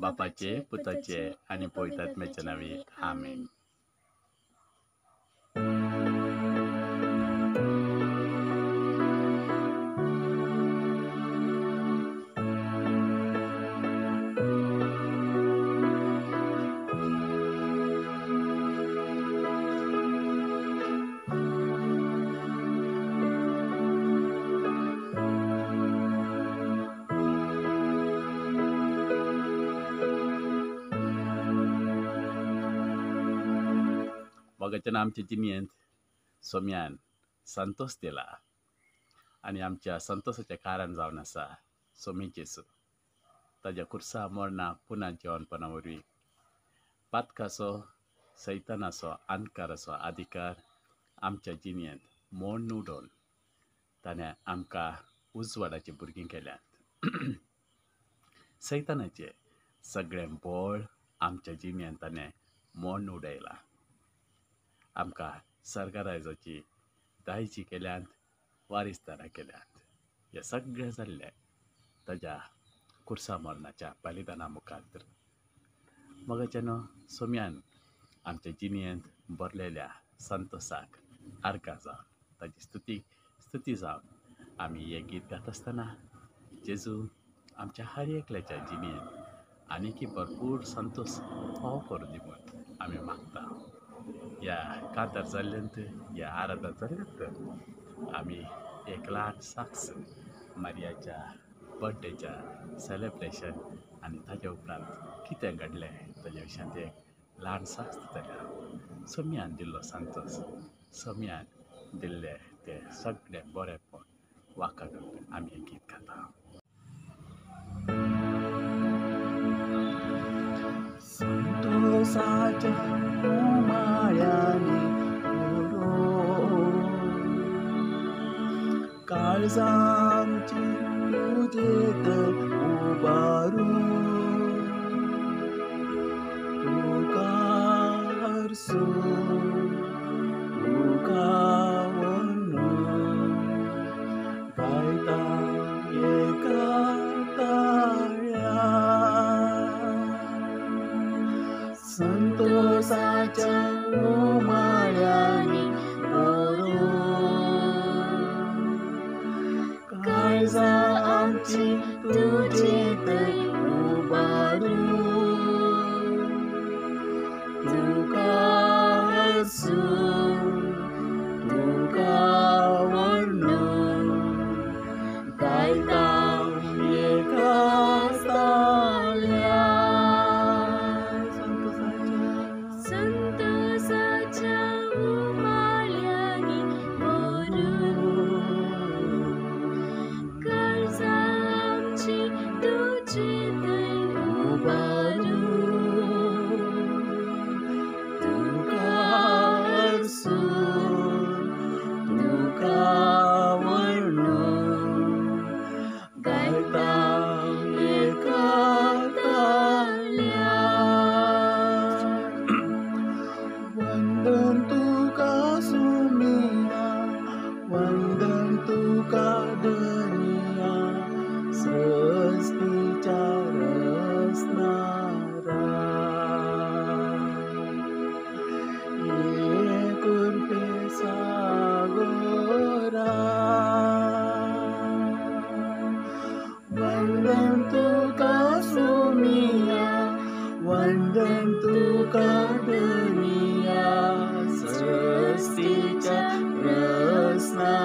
बापाचे पुताचे आणि पवित्रात्म्याच्या नावे आमेन. वगचन आमच्या जिणयेंत सोम्यान संतोष दिला आणि आमच्या संतोषाच्या कारण जावन आसा सोमी जेसू. ताज्या कुर्सा मरणा पुन्हा जेवणपणा वरवीं पातकाचो सैतानाचो अंधकाराचो अधिकार आमच्या जिणयेंत मोड उडोवन ताणें आमकां उजवाडाची भुरगीं केल्यात. सैतानाचें सगळें बळ आमच्या जिणयेंत ताणें मोड उडयलां. आमकां सर्गरायजाची दायजी केल्यात, वारिसदारां केल्यात. हें सगळें जाल्लें ताज्या कुर्सा मरणाच्या बलिदाना मुखार तर. मगच्यान सोम्यान आमच्या जिणयेंत भरलेल्या संतोशाक आर्गां जावन ताजी स्तुती जावन आमी हें गीत गात आसतना जेजू आमच्या हर एकल्याच्या जिणयेंत आनीक भरपूर संतोश फावो करूं दी म्हूण आमी मागता. ह्या कांतार जाल्ल्यांत ह्या आराधना जाल्ल्यांत आमी एक ल्हान साक्स मारयाच्या बर्थडेच्या सेलेब्रेशन आनी ताज्या उपरांत कितें घडलें ताज्या विशयांत एक ल्हान साक्स दितले. सोम्यान दिल्लो संतोश, सोम्यान दिल्लें तें सगळें बरेंपण वाखाणून आमी हें गीत गाता. संतोषाच्या उमाळ्यांनी काळजांची तुजेत उबारू तुका हरसूं तुका वंदून गायता एका ताळ्या. संतोषाच्या उमाळ्यांनी काळजां आमची तुजेत उबारू तुका हरसूं तुका वंदून गायता एकाच ताळ्या. संतोषाच्या उमाळ्यांनी काळजां आमची तुजेत उबारू तुका हरसूं तुका वंदून गायता एका ताळ्या. वंदन तुका सोमिया, वंदन तुका धनिया, सृष्टीच्या रचणारा. ये कृपे सागोरा वंदन तुका सोमिया, वंदन तुका धनिया, सृष्टीच्या रचणारा.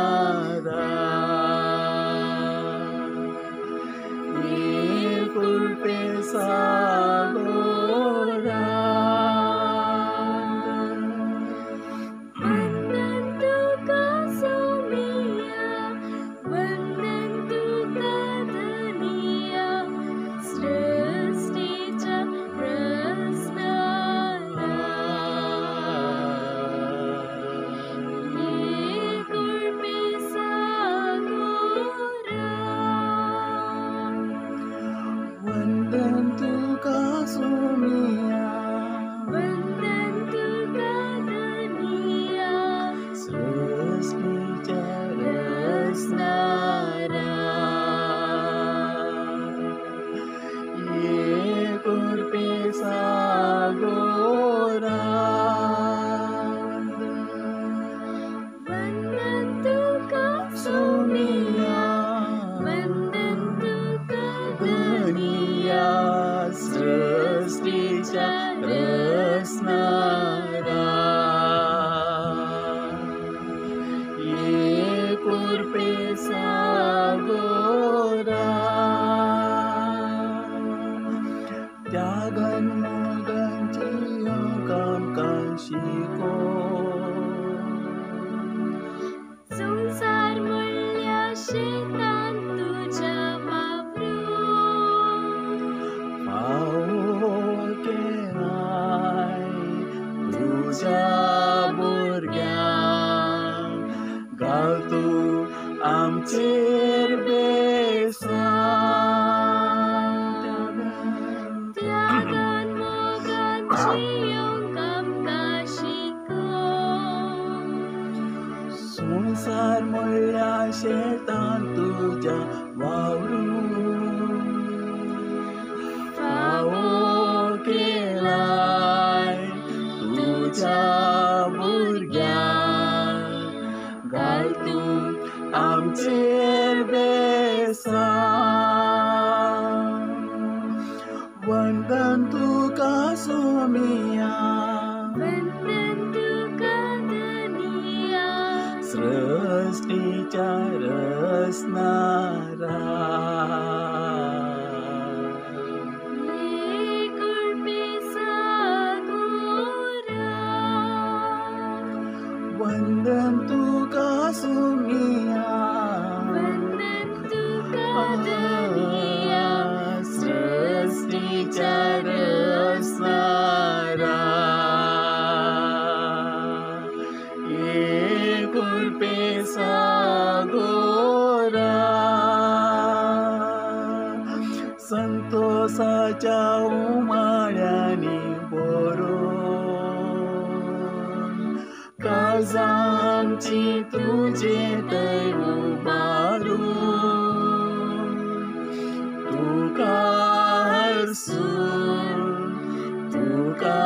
ये कृपे सागोरा. वंदन तुका सोमिया, वंदन तुका धनिया, सृष्टीच्या रचणारा. ये कृपे सागोरा. वंदन तुका त्यागन मोगांची आमकां शिको संसार म्हणल्या शेतान तुझ्या वावरून फावो केलाय तुझ्या भुरग्यांक घाल तूं आमचेर बेसान त्यागान मोगान जियोंक आमकां शिकोव संसार म्हणल्या शेतान तुझ्या वावरून फावो केलाय तुझ्या भुरग्यांक घाल तूं आमचेर बेसान वंदन तुका सोमिया वंदन तुका धनिया सृष्टीच्या रचणारा कुळपे सागोरा वंदन तुका सोमिया वंदन तुका धनिया सृष्टीच्या रचणारा कुळपे सागोरा संतोषाच्या उमाळ्यांनी भरून काळजांची तुझे थंय उबारून तुका हरसून तुका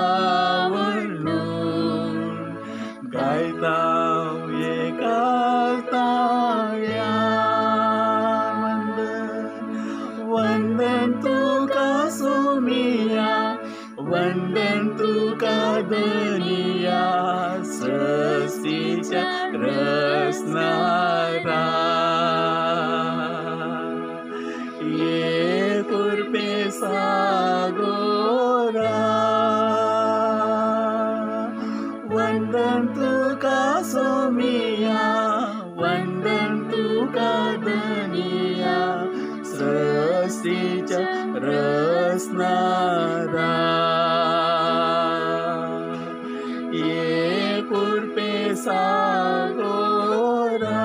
व्हरलून गायता एका ताळ्यान वंदन तुका सोमिया वंदन तुका धनिया सृष्टीच्या रचणारा कुळपे सागोरा वंदन तुका सोमिया वंदन तुका धनिया सृष्टीच्या रचणारा कुळपे सागोरा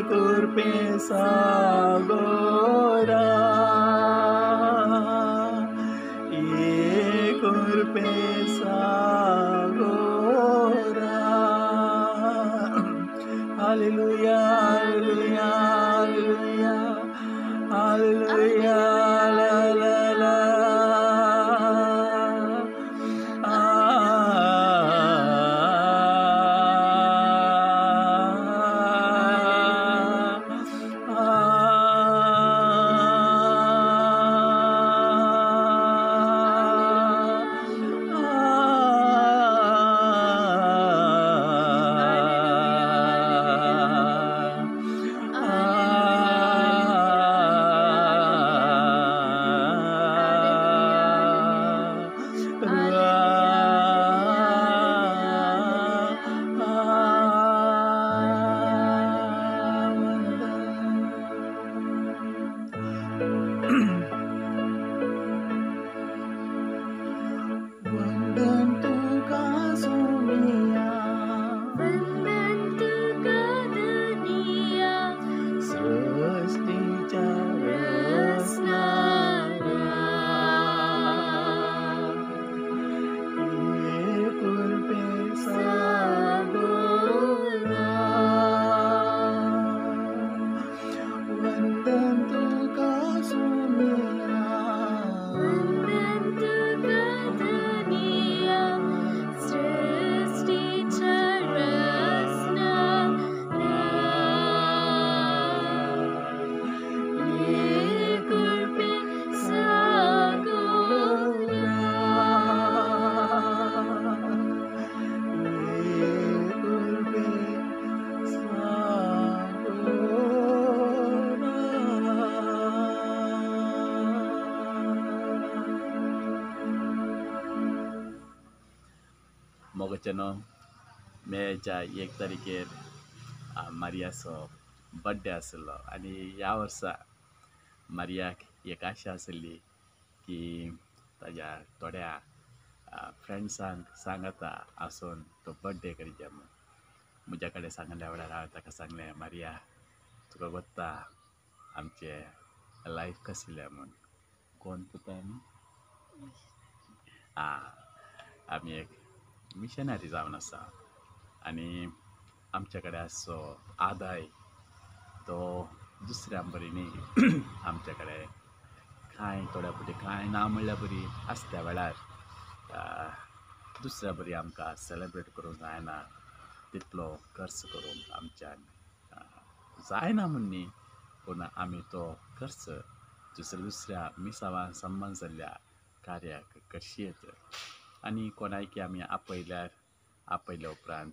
कुळपे सागोरा कुळपे सागोरा हालेलुया हालेलुया हालेलुया हालेलुया ला ला वंदन तुका सोमिया वंदन तुका धनिया सृष्टीच्या रचणारा कुळपे सागोरा वंदन तुका सोमिया मोगाचे न्हू मेच्या 1 तारीखेर मारियाचो बड्डे आसलो आनी ह्या वर्सा मारियाक एक आशा आसली की ताज्या थोड्या फ्रेंड्सांक सांगता आसून तो बड्डे करचे म्हूण म्हज्या कडेन सांगल्या वेळार हांवें ताका सांगलें मारिया तुका वता आमचे लायफ कसलें म्हूण कोण पुता आमी आमी एक मिशनरी जावन आसा आनी आमचे कडेन आसचो आदाय तो दुसऱ्या बरी न्ही आमचे कडेन कांय थोड्या फावटी कांय ना म्हणल्यार बरी आसल्या वेळार दुसऱ्या बरी आमकां सेलेब्रेट करूंक जायना तितलो खर्च करूंक आमच्यान जायना म्हूण न्ही पूण आमी तो खर्च दुसऱ्या मिसावान संबंद जाल्ल्या कार्याक करशीत आनी कोणायकी आमी आपयल्या उपरांत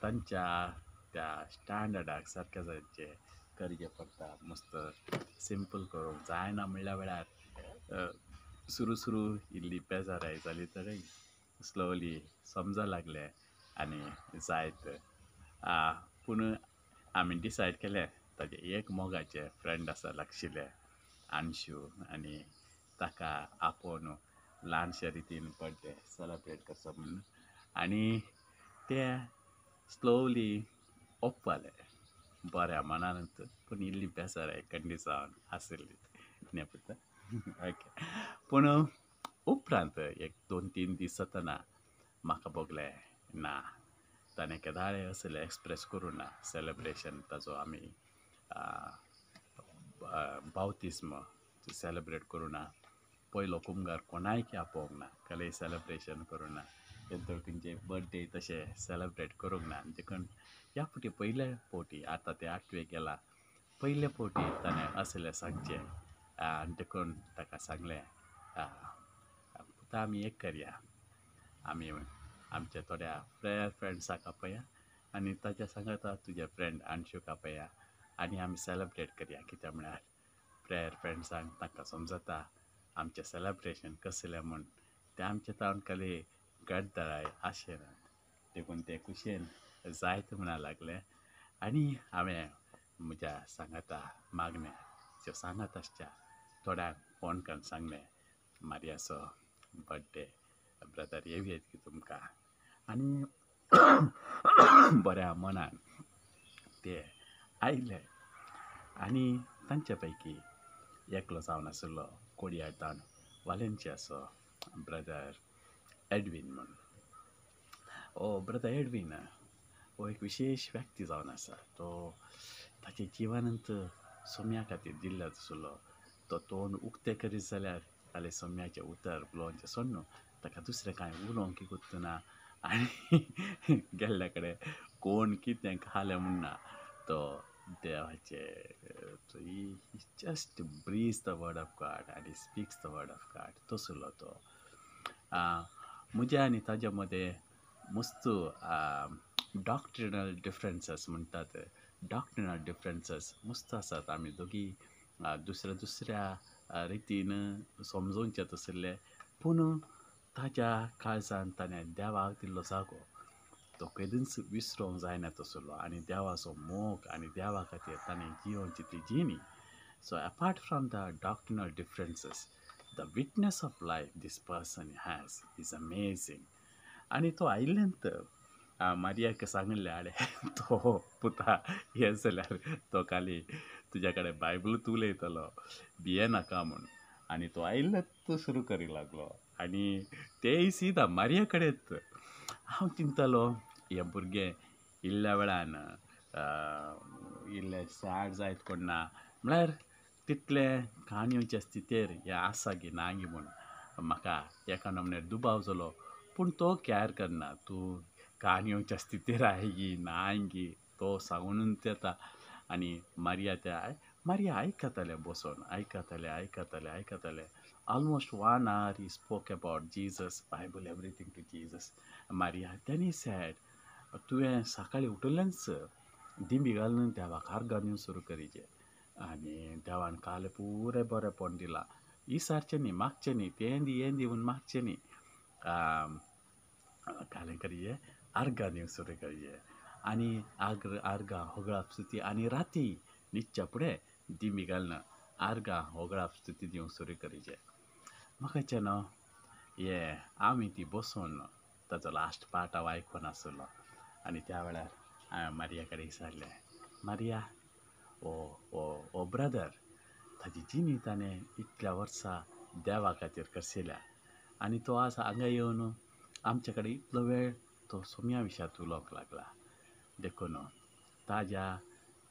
तांच्या त्या स्टँडर्डाक सारकें जायचे करचें पडटा मस्त सिंपल करूंक जायना म्हणल्या वेळार सुरू इल्ली बेजाराय जाली तरी स्लोली समजा लागलें आनी जायत पूण आमी डिसायड केलें ताजे एक मोगाचे फ्रेंड आसा लागशिल्ले अंशू आनी ताका आपोवन ल्हानशे रितीन बड्डे सेलेब्रेट करचो म्हणून आनी ते स्लोली ओपपाले बऱ्या मनानूच पूण इल्ली बेजाराय कंडी जावन आसली न्हेपता ओके पूण उपरांत एक 2-3 दीस जातना म्हाका भोगलें ना ताणें केदाळे असले एक्सप्रेस करूं ना सेलेब्रेशन ताजो आमी बावतिस्म सेलेब्रेट करूं ना पयलो कुंभार कोणायकी आपोवंक ना कसलेंय सेलेब्रेशन करूं ना तेंचे बर्थडे तशें सेलेब्रेट करूंक ना देखून ह्या फावटी पयले फावटी आतां ते 8वेक गेला पयले फावटी ताणें असलें सांगचें देखून ताका सांगलें पुता आमी एक करया आमी आमच्या थोड्या प्रेयर फ्रेंड्साक आपया आनी ताच्या सांगाता तुजे फ्रेंड अंशूक आपया आनी आमी सेलेब्रेट करया कित्याक म्हळ्यार प्रेयर फ्रेंड्सांक तांकां समजता आमचें सेलेब्रेशन कसलें म्हूण तें आमचे तावन कले घडदराय आशिनात देखून ते कुशेन जायत म्हणा लागले आनी हांवें म्हज्या सांगाता मागण्या सांगात आसच्या थोड्यांक फोन करून सांगलें मारियाचो बड्डे ब्रदर येवयेत की तुमकां आनी बऱ्या मनान ते आयले आनी तांचे पैकी एकलो जावन आसलो कोडयातान वालेंशियाचो ब्रदर एडवीन म्हूण ब्रदर एडवीन हो एक विशेश व्यक्ती जावन आसा तो ताचे जिवनांत सोम्या खातीर दिल्लो आसलो तो तोंड उक्तें करीत जाल्यार ताले सोम्याचें उतर उलोवचें सोडून ताका दुसरें कांय उलोवंक गुर्तना आनी गेल्ले कडेन कोण कितें खालें म्हणना तो देवाचे just breathes the word of God आनी speaks the word of God तसलो तो म्हज्या आनी ताज्या मदें मस्त डॉक्ट्रिनल डिफरन्सीस म्हणटात डॉक्ट्रिनल डिफरन्सीस मस्त आसात आमी दोगी दुसऱ्या रितीन समजोवचें तसले पूण ताज्या काळजान ताणें देवाक दिल्लो जागो तो केदींच विसरोंक जायना तसलो आनी देवाचो मोग आनी देवा खातीर ताणें जियोन जितली जिणी so apart from the doctrinal differences the witness of life this person has is amazing आनी तो आयिल्ल्यानंत मारियाक सांगले आडे तो पुता हें जाल्यार तो खाली तुज्या कडेन बायबलूच उलयतलो भिये नाका म्हूण आनी तो आयिल्लोच सुरू करूंक लागलो आनी तेय सीदा मारिया कडेच हांव चिंतलो हें भुरगें इल्ल्या वेळान इल्लें सॅड जायत कोणना म्हळ्यार तितलें काणयोच्या स्थितीर हें आसा गी ना गी म्हूण म्हाका एका नमण्यार दुबाव जालो पूण तो कॅर करना तूं काणयोच्या स्थितीर आय गी नाय गी तो सांगूनच येता आनी मारिया आयकतालें बसून आयकतालें almost 1 hour he spoke about Jesus, Bible, everything to Jesus. Maria, then he said, तुवें सकाळीं उठिल्ल्यानच दिमी घालून देवाक आर्गां दिवंक सुरू करीचें आनी देवान काल पुरें बरेंपण दिलां इसारचें न्ही मागचें न्ही तें दी हें दी म्हूण मागचें न्ही कालें करिये आर्गां दिवंक सुरू करिये आनी आर्गां होगळाप स्तुती आनी राती न्हिदच्या फुडें दिमी घालून आर्गां होगळाप स्तुती दिवंक सुरू करिचें. म्हाका न्हू हे आमी ती बसून ताचो लास्ट पार्ट हांव आयकोन आसलो आनी त्या वेळार हांवें मारिया कडेन विचारलें, मारिया ओ ओ ओ ब्रदर, ताची जिणी ताणें इतल्या वर्सां देवा खातीर करशिल्ल्या आनी तो आज हांगा येवन आमचे कडेन इतलो वेळ तो सोम्या विशयांत उलोवंक लागला. देखून ताज्या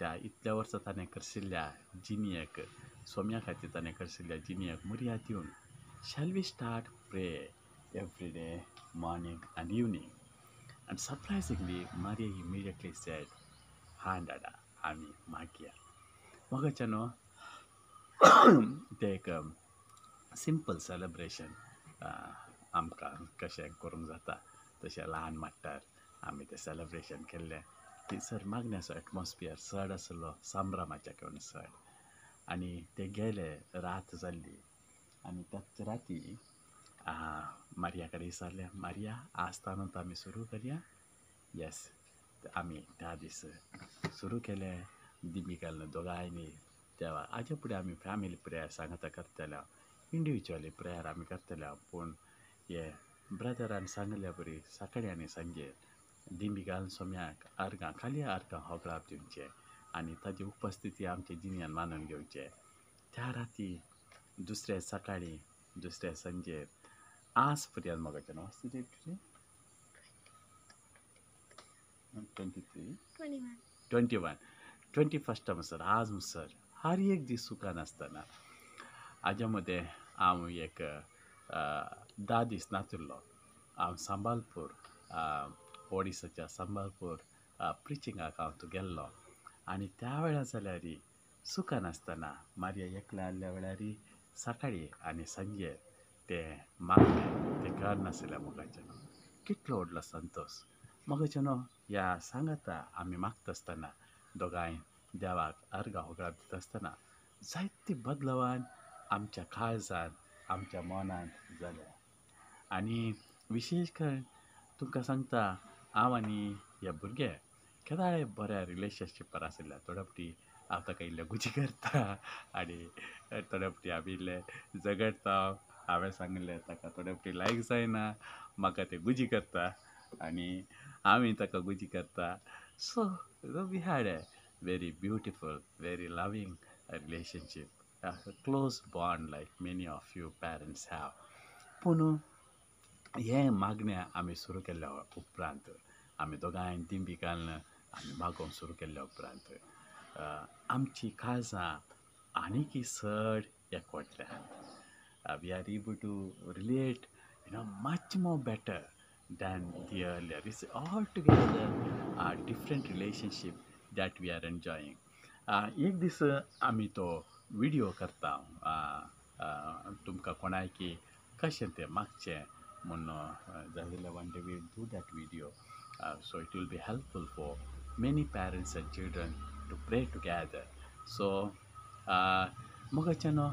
त्या इतल्या वर्सां ताणें करशिल्ल्या जिणयेक सोम्या खातीर ताणें करशिल्ल्या जिणयेक मुर्याद दिवन shall we start pray every day, morning and evening? And surprisingly, Maria immediately said, hand हाडा आमी मागया. म्हाका न्हू तें एक सिंपल सेलेब्रेशन आमकां कशें करूंक जाता तशें ल्हान माट्टार आमी तें सेलेब्रेशन केल्लें. थंयसर मागण्याचो एटमॉस्फियर चड आसलो, संभ्रमाचें कोण चड. आनी ते गेले, रात जाल्ली आनी त्याच राती मारिया कडेन विचारलें, मारिया आजतानूच आमी सुरू करया. येस, आमी त्या दीस सुरू केलें दिमी घालून दोगांयनी देवा. हाजे फुडें आमी फॅमिली प्रेयर सांगता करतले, इंडिविज्युअली प्रेयर आमी करतले, पूण हे ब्रदरान सांगल्या बरी सकाळीं आनी सांजे दिमी घालून सोम्याक आर्गां खाली आर्गां होगळाप दिवचें आनी ताजी उपस्थिती आमच्या जिणयान मानून घेवचें. त्या राती दुसरे सकाळीं दुसरे संजेर आज पर्यंत म्हाका न्हू वच डेट 21 म्हणसर आज म्हणसर हर एक दीस सुखान आसतना हाज्या मदें हांव एक 10 दीस नासुल्लो. हांव संबालपूर ओडिसाच्या संबालपूर प्रिचिंगाक हांव गेल्लो आनी त्या वेळार जाल्यार सुखान आसतना मारिया एकलें आसल्या वेळार सकाळीं आनी सांजे ते मागणें तें करनासलें. म्हाका कितलो व्हडलो संतोश. म्हाका न्हू ह्या सांगता आमी मागता आसतना दोगांय देवाक आर्गां होगळाप दिता आसतना जायती बदलावान आमच्या काळजांत आमच्या मनांत जाल्या. आनी विशेश करून तुमकां सांगता हांव आनी हे भुरगे केदाळे बऱ्या रिलेशनशिपार आशिल्ले. थोडे फावटी हांव ताका इल्लें गुजी करता आनी थोडे फावटी आमी इल्लें झगडटा. हांवें सांगलें ताका थोडे फावटी लायक जायना, म्हाका तें गुजी करता आनी हांवें ताका गुजी करता. So we had a very beautiful, very loving relationship, a close bond like many of you parents have. पूण हें मागणें आमी सुरू केल्ल्या उपरांत आमी दोगांय दिमी घालून आमी मागोवंक सुरू केल्ल्या उपरांत आमची काळजां आनीक चड एकवटल्या. We are able to relate much more better than the earlier. It's altogether a different relationship that we are enjoying. एक दीस आमी तो विडियो करता तुमकां कोणायकी कशें तें मागचें म्हणून जाल्यार one day we do that video. So it will be helpful for many parents and children to pray together. So म्हाका न्हू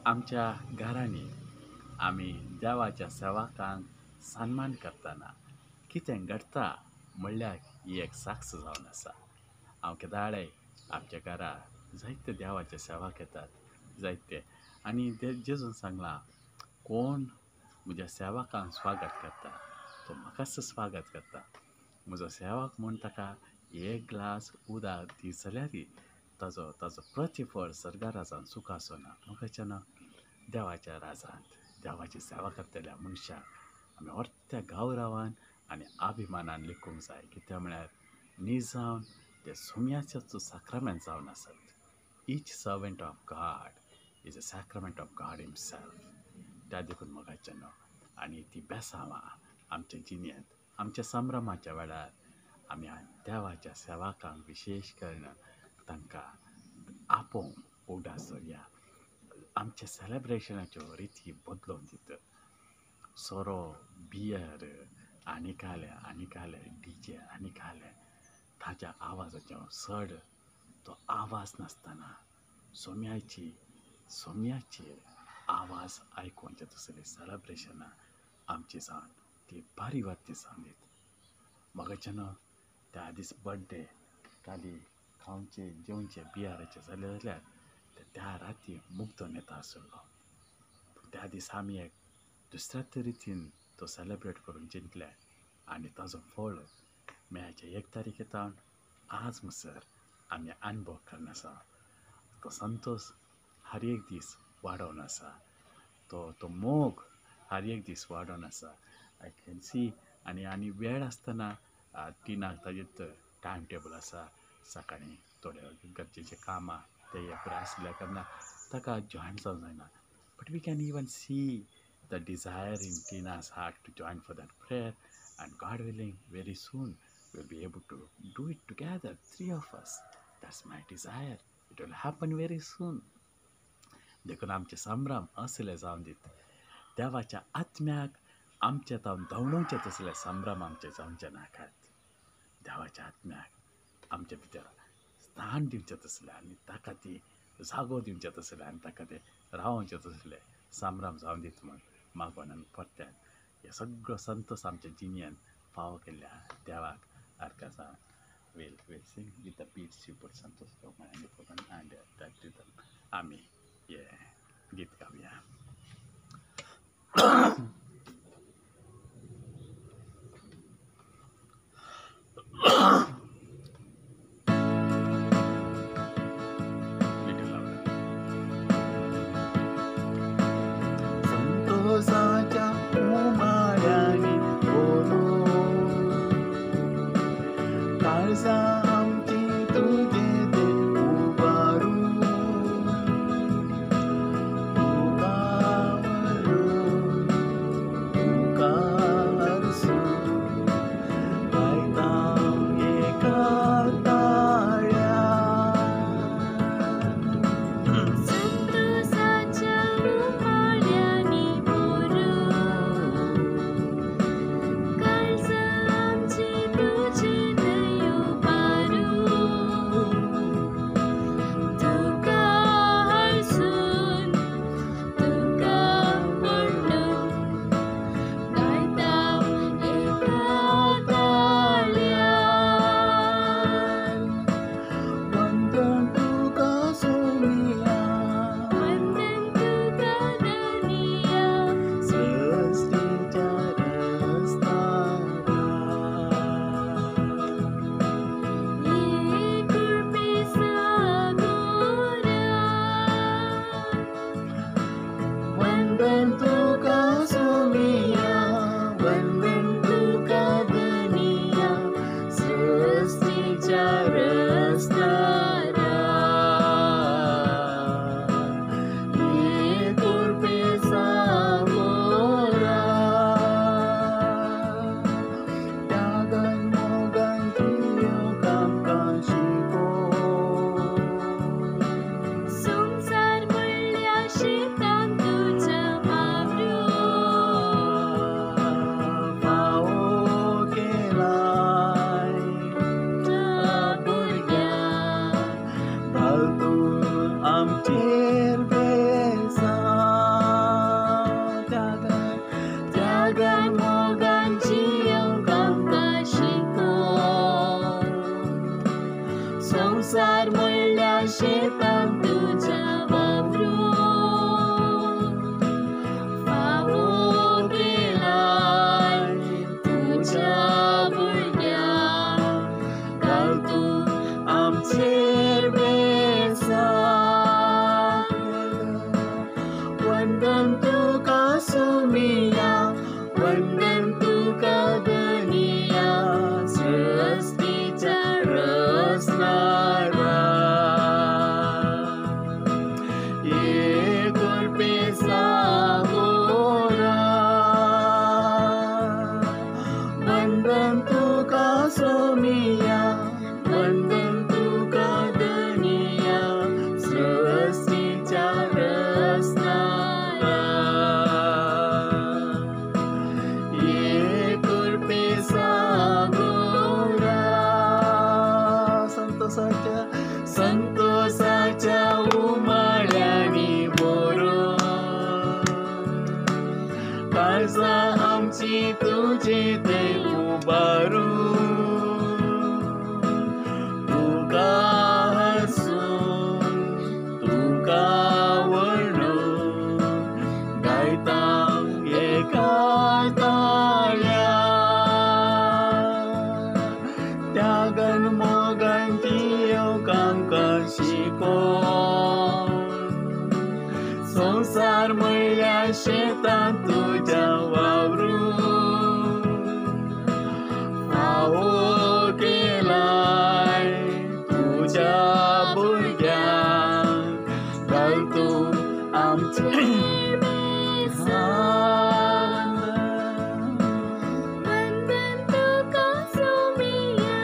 आमच्या घरांनी आमी देवाच्या सेवकांक सन्मान करतना कितें घडटा म्हणल्यार ही एक साक्ष जावन आसा. हांव केदाळे आमच्या घरा जायते देवाचे सेवाक येतात जायते आनी जेजून सांगलां कोण म्हज्या सेवकांक स्वागत करता तो म्हाकाच स्वागत करता. म्हजो सेवक म्हूण ताका एक ग्लास उदक दी जाल्यार ताजो प्रतिफळ सर्गा राजांत सुख आसना. म्हाका न्हू देवाच्या राजांत देवाची सेवा करतल्या मनशाक आमी व्हडल्या गौरवान आनी अभिमानान लेखूंक जाय. कित्याक म्हळ्यार न्ही जावन ते सोम्याचेच सॅक्रमेंट जावन आसात. Each servant of God is a sacrament of God himself. त्या देखून म्हाका न्हू आनी ती बेसांवां आमच्या जिणेंत आमच्या संभ्रमाच्या वेळार आमी देवाच्या सेवाकांक विशेश करून तांकां आपोवंक उगडास धरया. आमच्या सेलेब्रेशनाच्यो रिती बदलून दित. सोरो बियर आनी काले डीजे आनी काले ताच्या आवाजाचो चड तो आवाज नासतना सोम्याची आवाज आयकून तसलीं सेलेब्रेशनां आमची जावन ती भारी वाटते सांगीत म्हाका त्या दीस बर्थडे काली खावचे जेवचे बियाराचे जाले जाल्यार त्या राती मुग्धोन येता आसलो त्या दीस आमी एक दुसऱ्या तरेतीन तो सेलेब्रेट करून चिंतले आनी ताजो फळ मेयाच्या 1 तारखेतावन आज म्हणसर आमी अनुभव करना आसा तो संतोष हर एक दीस वाडोवन आसा तो मोग हर एक दीस वाडोवन आसा आय कॅन सी आनी वेळ आसतना तिनाक ताजेर टायम टेबल आसा सकाळीं थोडे गरजेचे कामां ते पुराय आसल्या कारणान ताका जॉयन जावंक जायना but we can even see the desire in Tina's heart to join for that prayer and God willing very soon we'll be able to do it together 3 of us that's my desire it will happen very soon देखून आमचे संभ्रम असले जावन दीत देवाच्या आत्म्याक आमचे तावन धवळोवचे तसले संभ्रम आमचे जावचे नाकात देवाच्या आत्म्याक आमचे भितर स्थान दिवचे तसले आनी ताका ती जागो दिवचे तसले आनी ताका ते रावोवचे तसले संभ्रम जावन दीत म्हूण मागोन आमी परत्यान हे सगळो संतोश आमच्या जिणेंत फावो केल्ल्या देवाक आर्कासा we'll sing with the beats you put Santosh Roma and Nipokan and that rhythm आमी हे गीत गावया संतोषाच्या उमाळ्याने बोलो काळजा आमची तुझे ते उभारू संतोषाच्या उमाळ्याने बोलू काळजा आमची तुझे दयो पारू तुका हसून तुका म्हणून गायता एका ताळ्यान वंदन तुका सोमिया वंदन तुका दनिया सृष्टीच्या रस्त्यावर ये कृपे सागोरा वंदन तुका सोमिया वंदन तुका दनिया सृष्टीच्या रस्त्यावर ये कृपे सागोरा त्यागन मोगन तुझ्यो कामकां शिको संसार म्हणल्या शेतान तुझ्या वावरू फावो केलाय भुरग्या घालतून आमचेर बेसांव त्यागन मोगान जियोंक आमकां शिको संसार म्हणल्या शेतान तुझ्या वावरू फावो केलाय तुझ्या भुरग्यांक घाल तूं आमचेर बेसांव वंदन तुका सोमिया वंदन तुका दनिया सृष्टीच्या रचणारा ये कृपे सागोरा वंदन तुका सोमिया वंदन तुका दनिया सृष्टीच्या रचणारा संसार म्हणल्यार शेतांत तुज्या वावरून फावो केलाय तुज्या भुरग्यांक घाल तूं आमचे वंदन तुका सोमिया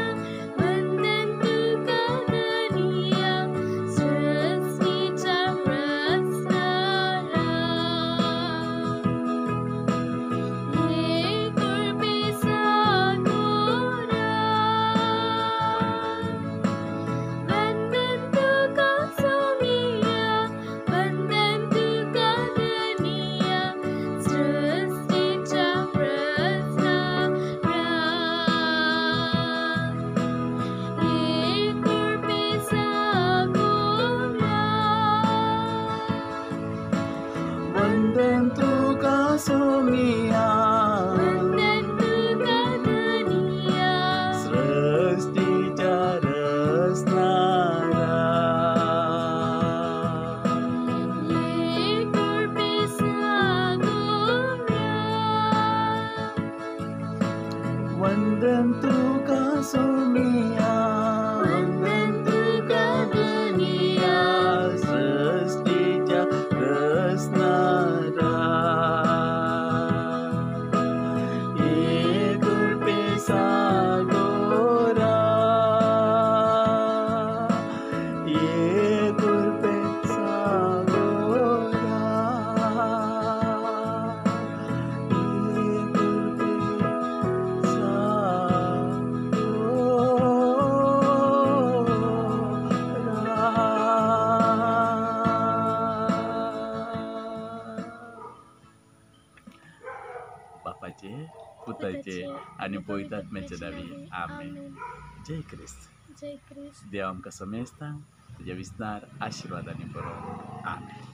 वंदन तुका धनिया सृष्टीच्या रचणारा हे कृपेचा गोरा वंदन तुका सोमिया वंदन तुका धनिया सृष्टीच्या रचणारा हे कृपेचा गोरा वंदन तुका सोमिया वंदन तुका धनिया सृष्टीच्या रचणारा हे कृपेचा गोरा वंदन तुका सोमिया वंदन तुका धनिया सृष्टीच्या रचणारा हे कृपेचा गोरा हे कृपेचा गोरा हे कृपेचा बापाचे पुताचे आणि पवित्रात्म्याचे नावी आमेन. जय ख्रिस्त. जय ख्रिस्त. देव आमकां समेजता तुजे विस्तार आशिर्वादांनी बरो आमेन.